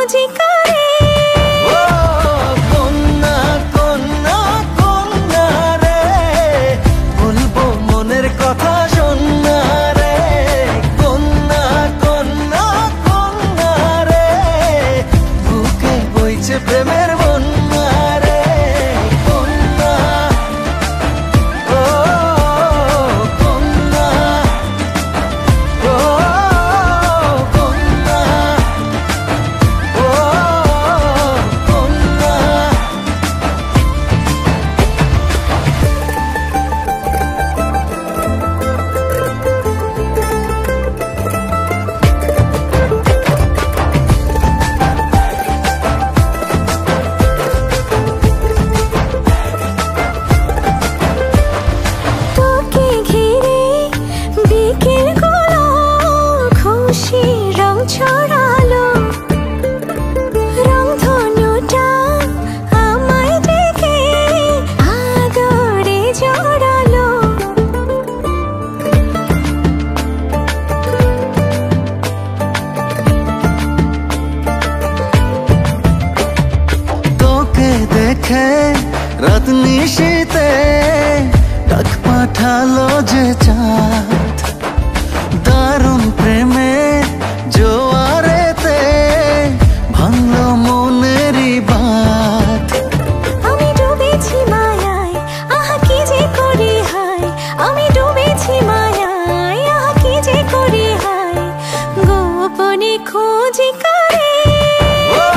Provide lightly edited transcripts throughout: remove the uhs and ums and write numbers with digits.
খোঁজি করে। কন্যা কন্যা কন্যা রে, বলবো মনের কথা শোনা রে। কন্যা কন্যা কন্যা রে, বুকে বইছে প্রেমের বন্যা রে। কন্যা ও কন্যা ও কন্যা ও কন্যা। তোকে ঘিরে বিকেলগুলো খুশি রং ছড়ালো। রংধনুটা আমায় ডেকে আদরে জড়ালো। তোকে দেখে রাত নিশীতে ডাক পাঠালো যে চাঁদ। দারুণ প্রেমে জোয়ারেতে ভাঙলো মনেরই বাঁধ। আমি ডুবেছি মায়ায়, আহা কি যে করি হায়। আমি ডুবেছি মায়ায়, আহা কি যে করি হায়। গোপনে খোঁজি করে। ও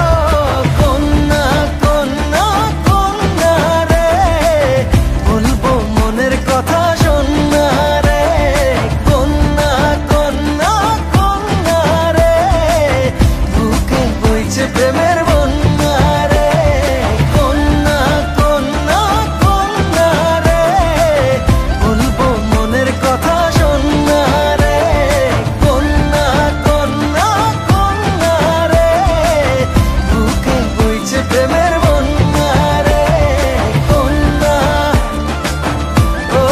কন্যা কন্যা কন্যা রে, বলবো মনের কথা শোনা রে। কন্যা কন্যা কন্যা রে, বুকে বইছে প্রেমের বন্যা রে। কন্যা কন্যা কন্যা রে, বলবো মনের কথা শোনা রে। কন্যা কন্যা কন্যা রে, বুকে বইছে প্রেমের বন্যা রে। কন্যা ও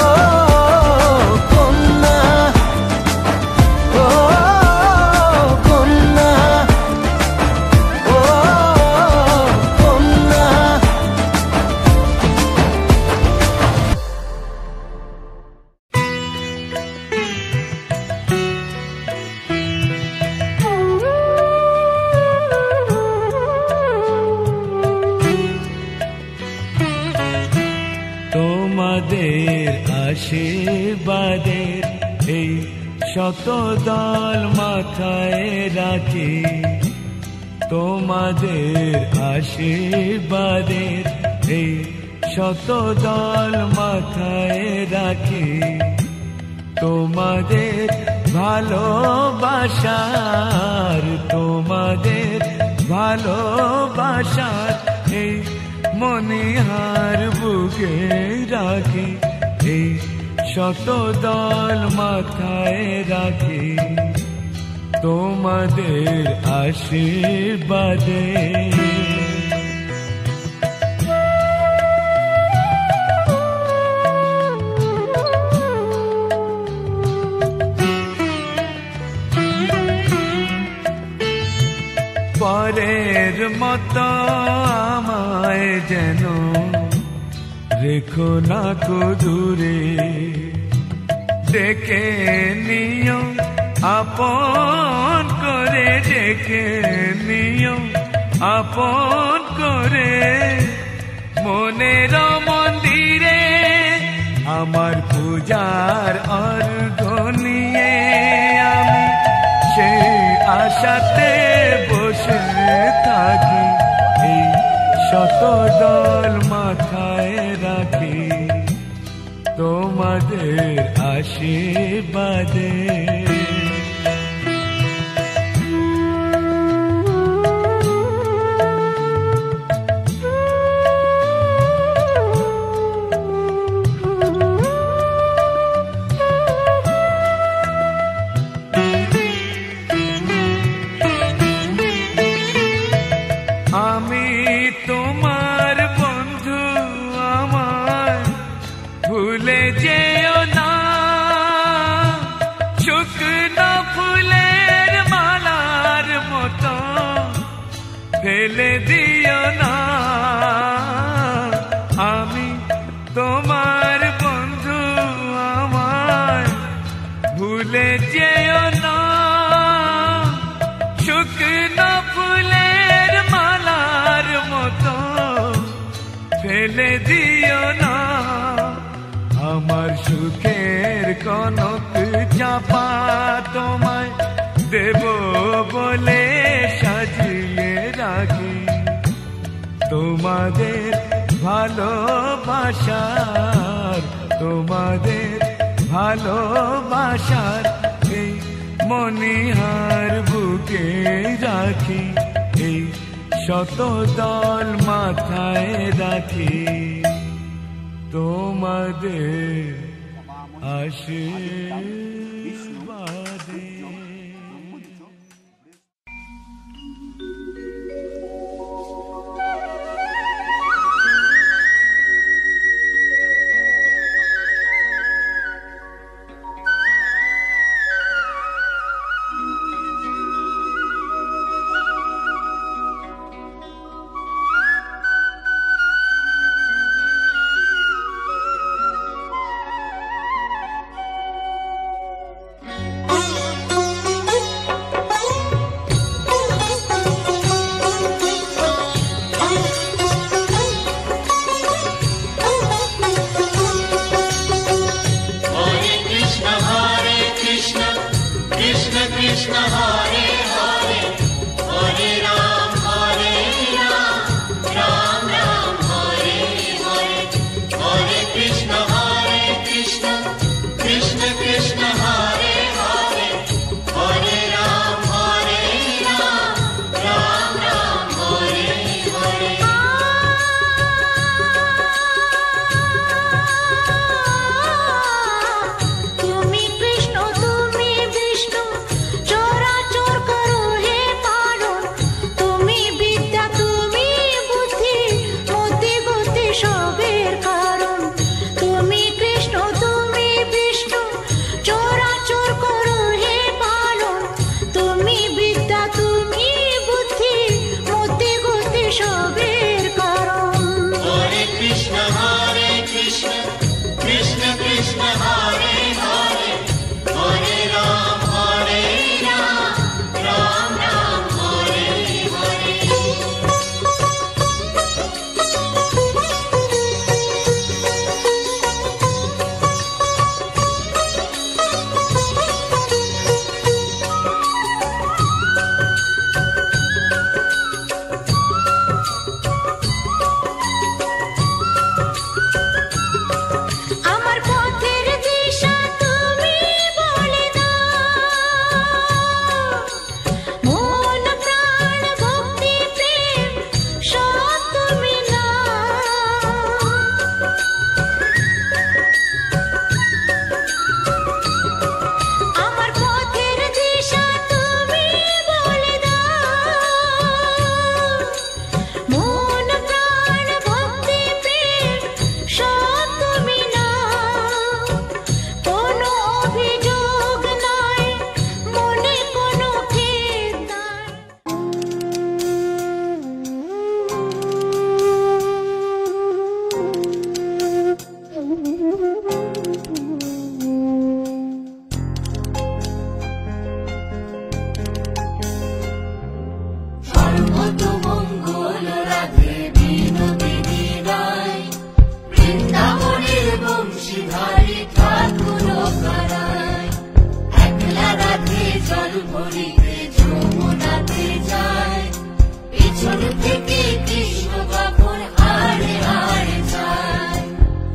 কন্যা ও কন্যা ও কন্যা। তোমাদের আশীর্বাদের এই শতদল মাথায় রাখি। তোমাদের আশীর্বাদের এই শতদল মাথায় রাখি। তোমাদের ভালোবাসার, তোমাদের ভালোবাসার এই মনিহার বুকে রাখি। এই শতদল মাথায় রাখি। তোমাদের আশীর্বাদে। পরের মতো আমায় যেন রেখো না কো দূরে। ডেকে নিও আপন করে, ডেকে নিও আপন করে। মনের মন্দিরে আমার পূজার অর্ঘ নিয়ে আমি সেই আশাতে বসে থাকি। এই শতদল মাথায় রাখি। তোমাদের আশীর্বাদে। আমি তোমার বন্ধু, আমার ভুলে যেও না। সুখ ফেলে দিও না। আমি তোমার বন্ধু, আমায় ভুলে যেও না। শুকনো ফুলের মালার মতো ফেলে দিও না। আমার সুখের কনক চাপা তোমায় দেব বলে সাজিয়ে রাখি। তোমাদের ভালোবাসার, তোমাদের ভালোবাসার এই মনিহার বুকে রাখি, এই শতদল মাথায় রাখি। তোমাদের আশীর্বাদে।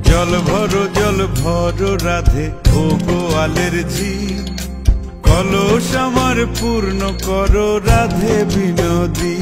জল ভরো রাধে ও গোয়ালের ঝি, কলস আমার পূর্ণ করো রাধে বিনোদী।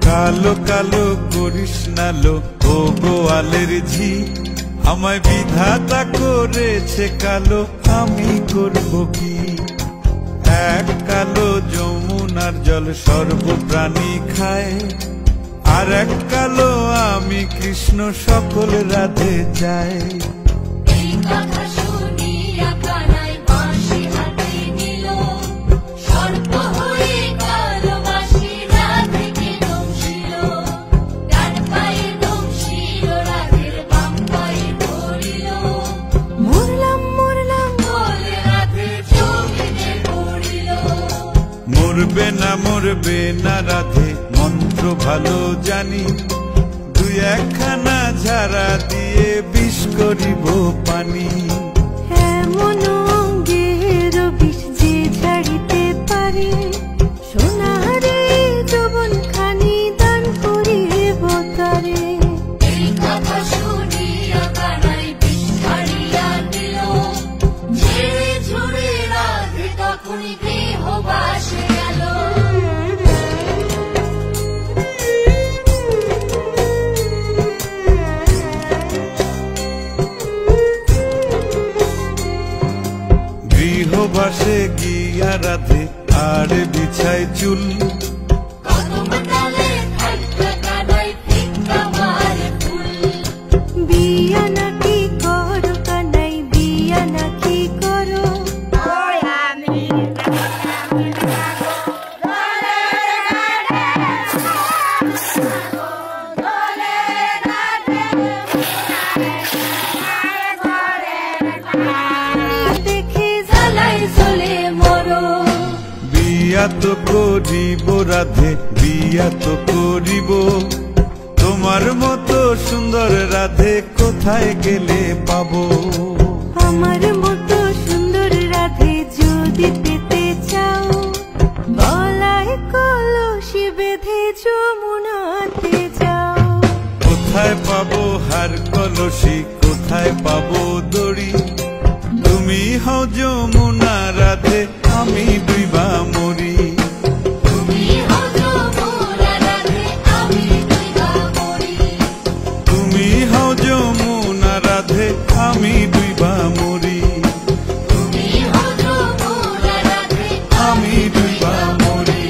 কালো কালো কালো করিস নালো ও গোয়ালের ঝি, আমায় বিধাতা করেছে কালো, আমি করব কি? এক কালো যমুনার জল সর্বপ্রাণী খায়, আর এক কালো আমি কৃষ্ণ সকল রাধে চাই। এই কথা শুনিয়া কানাই বাঁশি হাতে নিল, সর্প হয়ে কালো বাঁশি রাধেকে দংশিল। ডান পায়ে দংশিল, রাধের বাম পায়ে ধরিল। মরলাম মরলাম বলে রাধে জমিতে পড়িল। মরবে না রাধে মন্ত্র ভালো জানি, দুই একখানা ঝাড়া দিয়ে বিষ করিব পানি। এমন অঙ্গের বিষ যে ঝাড়িতে পারে, সোনারে যৌবন খানি দান করিব তারে। এই কথা শুনিয়া কানাই বিষ ছাড়িয়া দিল, ঝেড়ে ঝুড়ে রাধে তখনই গৃহ বাসে গেল। গৃহবাসে গিয়া রাধে আর বিছায় চুল, বিয়া নাকি করো কানাই, বিয়া নাকি করো? দেখে জ্বালায় জ্বলে মরো। বিয়া তো করিব রাধে, বিয়া তো করিব, তোমার মতো সুন্দর রাধে কোথায় গেলে পাবো? আমার মতো সুন্দর রাধে যদি পেতে চাও, গলায় কলসি বেঁধে যমুনাতে যাও। কোথায় পাবো হার কলসি, কোথায় পাবো দড়ি? তুমি হও যমুনা রাধে, আমি ডুইবা মরি। তুমি হও যমুনা রাধে, আমি ডুইবা মরি। তুমি হও যমুনা রাধে, আমি ডুইবা মরি। তুমি হও যমুনা রাধে, আমি ডুইবা মরি।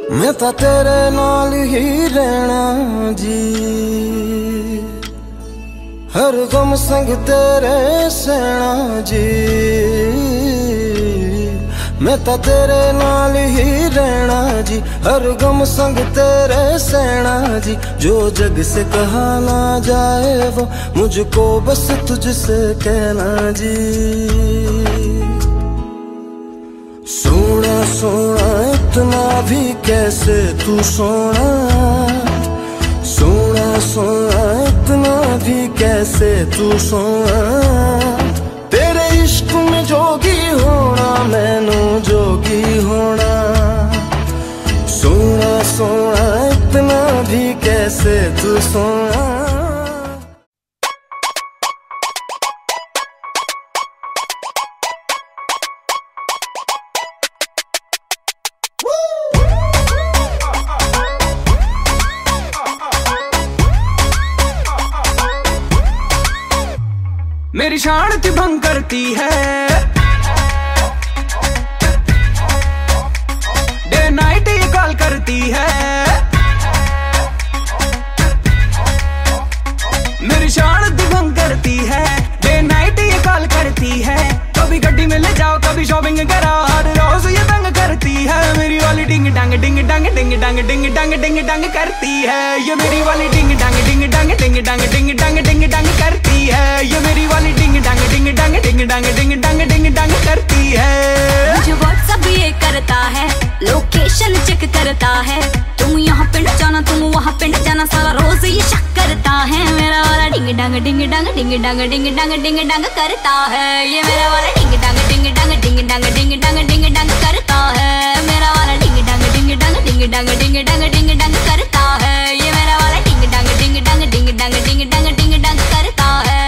मैं तो तेरे नाल ही रहना जी, हर गम संग तेरे सहना जी। मैं तो तेरे नाल ही रहना जी, हर गम संग तेरे सहना जी। जो जग से कहा ना जाए वो मुझको बस तुझसे कहना जी। सोना सोना इतना भी कैसे तू सोना, सोना सोना इतना भी कैसे तू सोना। तेरे इश्क में जोगी होना मैनू जोगी होना। सोना सोना इतना भी कैसे तू सोना। मेरी शांति भंग करती है, डे नाइट ये कॉल करती है। मेरी शांति भंग करती है, डे नाइट ये कॉल करती है। कभी गड्डी में ले जाओ कभी शॉपिंग कराओ, हर रोज ये तंग करती है। मेरी वाली डिंग डांग डिंग डांग डिंग डांग डिंग डांग डिंग डांग करती है। ये मेरी वाली डिंग डांग डिंग डांग डिंग डांग डिंग डांग डिंग डांग करती है। ये मेरी वाली डिंग डांग डिंग डांग डिंग डांग डिंग डांग डिंग डांग करती है। मुझे व्हाट्सएप ये करता है, लोकेशन चेक करता है। तुम यहाँ पे न जाना तुम वहाँ पे न जाना, सारा रोज ये शक करता है। मेरा वाला डिंग डांग डिंग डांग डिंग डांग डिंग डांग डिंग डांग करता है। ये मेरा वाला डिंग डांग डिंग डांग डिंग डांग डिंग डांग डिंग डांग करता है। मेरा वाला डिंग डांग डिंग डांग डिंग डांग डिंग डांग डिंग डांग करता है। ये मेरा वाला डिंग डांग डिंग डांग डिंग डांग डिंग डांग डिंग डांग करता है।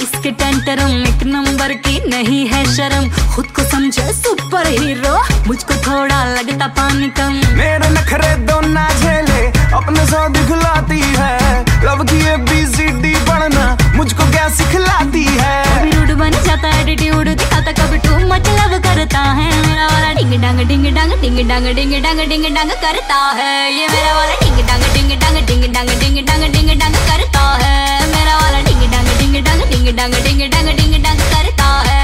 इसके टेंटरम एक नंबर की नहीं है शर्म, खुद को समझे सुपर हीरो, मुझको थोड़ा लगता पानी कम। मेरे नखरे दो ना झेले अपने सौ दिखलाती है। लव की ABCD पढ़ना मुझको क्या सिखलाती है। कभी रूड बन जाता है एटीट्यूड दिखाता, कभी टू मच लव करता है। मेरा वाला डिंग डांग डिंग डांग डिंग डांग डिंग डांग डिंग डांग करता है। ये मेरा वाला डिंग डांग डिंग डांग डिंग डांग डिंग डांग डिंग डांग करता है। मेरा वाला डिंग डांग डिंग डांग डिंग डांग डिंग डांग डिंग डांग करता है।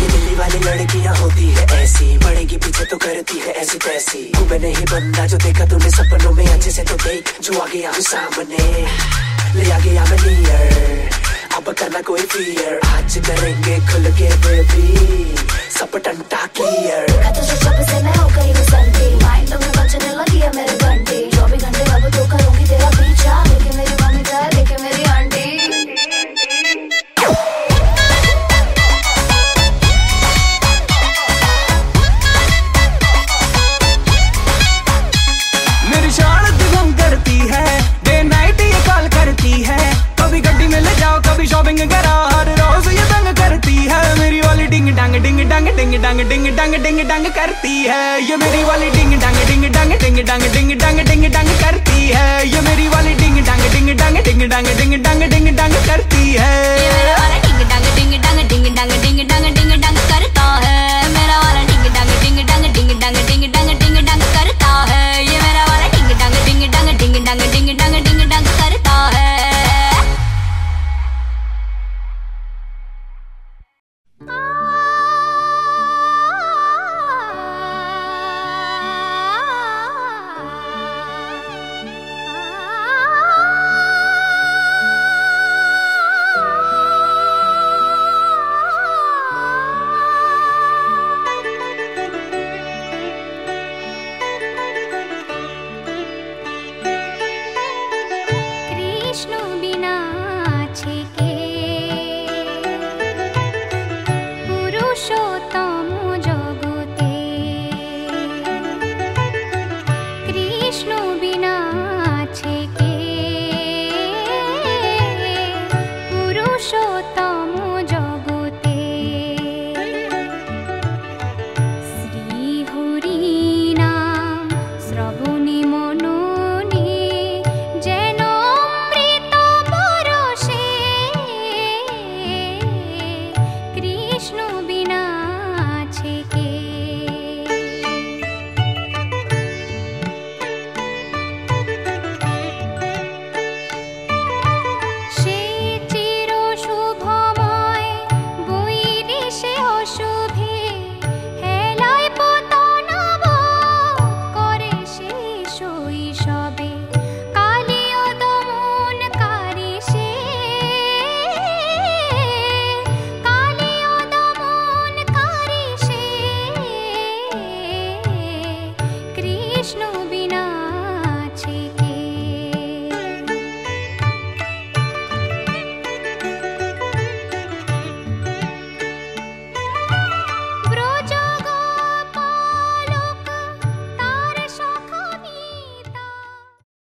ये दिल्ली वाली लड़कियां होती है ऐसी, पड़ेगी पीछे तो करती है ऐसी तैसी। तू मैंने ही बंदा जो देखा तूने सपनों में, अच्छे से तो देख जो आ गया हूँ सामने, ले आ गया मैं नियर। अब करना कोई फियर, आज करेंगे खुल के बेबी सब टंटा क्लियर। जब से मैं हो गई हूँ संती, माइंड में बजने लगी है मेरे घंटी। 24 घंटे अब तो करूंगी तेरा पीछा, लेके मेरी मम्मी का लेके मेरी आंटी। मेरी शान दिगम करती है, डे नाइट ये कॉल करती है। कभी गड्डी में ले जाओ कभी शॉपिंग कराओ, हर रोज ये तंग करती है। मेरी वाली डिंग डांग डिंग डांग डिंग डांग डिंग डांग डिंग डांग करती है। ये मेरी वाली डिंग डांग डिंग डांग डिंग डांग डिंग डांग डिंग डांग करती है। ये मेरी वाली डिंग डांग डिंग डांग डिंग डांग डिंग डांग डिंग डांग करती है।